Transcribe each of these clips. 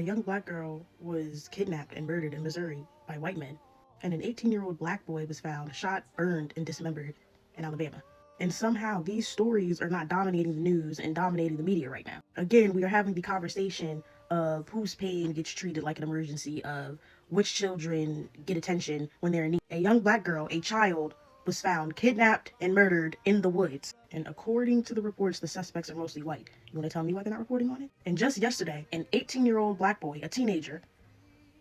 A young black girl was kidnapped and murdered in Missouri by white men, and an 18-year-old black boy was found shot, burned, and dismembered in Alabama. And somehow these stories are not dominating the news and dominating the media right now. Again, we are having the conversation of whose pain gets treated like an emergency, of which children get attention when they're in need. A young black girl, a child, was found kidnapped and murdered in the woods. And according to the reports, the suspects are mostly white. You want to tell me why they're not reporting on it? And just yesterday, an 18-year-old black boy, a teenager,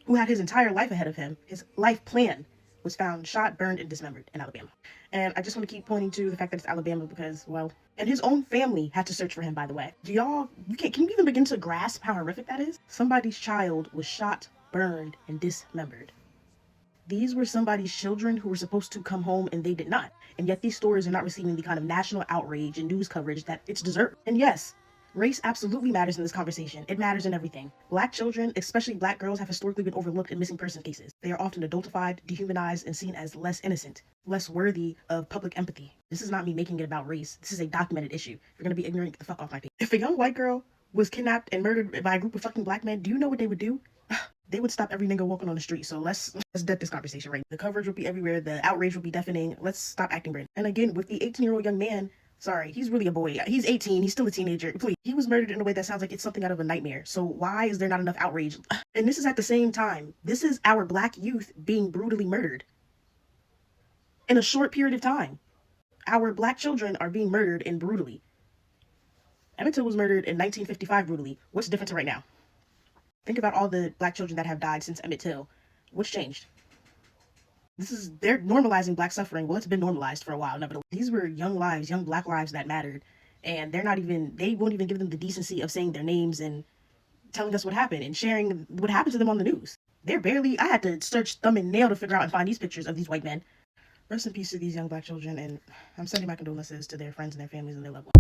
who had his entire life ahead of him, his life plan, was found shot, burned, and dismembered in Alabama. And I just want to keep pointing to the fact that it's Alabama because, well, and his own family had to search for him, by the way. Can you even begin to grasp how horrific that is? Somebody's child was shot, burned, and dismembered. These were somebody's children who were supposed to come home and they did not. And yet these stories are not receiving the kind of national outrage and news coverage that it's deserved. And yes, race absolutely matters in this conversation. It matters in everything. Black children, especially black girls, have historically been overlooked in missing person cases. They are often adultified, dehumanized, and seen as less innocent, less worthy of public empathy. This is not me making it about race. This is a documented issue. If you're gonna be ignorant, get the fuck off my page. If a young white girl was kidnapped and murdered by a group of fucking black men, do you know what they would do? They would stop every nigga walking on the street. So let's dead this conversation right now. The coverage will be everywhere. The outrage will be deafening. Let's stop acting brand. And again, with the 18-year-old young man, sorry, he's really a boy. He's 18. He's still a teenager. Please. He was murdered in a way that sounds like it's something out of a nightmare. So why is there not enough outrage? And this is at the same time. This is our black youth being brutally murdered in a short period of time. Our black children are being murdered and brutally. Emmett Till was murdered in 1955 brutally. What's the difference right now? Think about all the black children that have died since Emmett Till. What's changed? They're normalizing black suffering. Well, it's been normalized for a while, nevertheless. These were young lives, young black lives that mattered. And they won't even give them the decency of saying their names and telling us what happened and sharing what happened to them on the news. I had to search thumb and nail to figure out and find these pictures of these white men. Rest in peace to these young black children, and I'm sending my condolences to their friends and their families and their loved ones.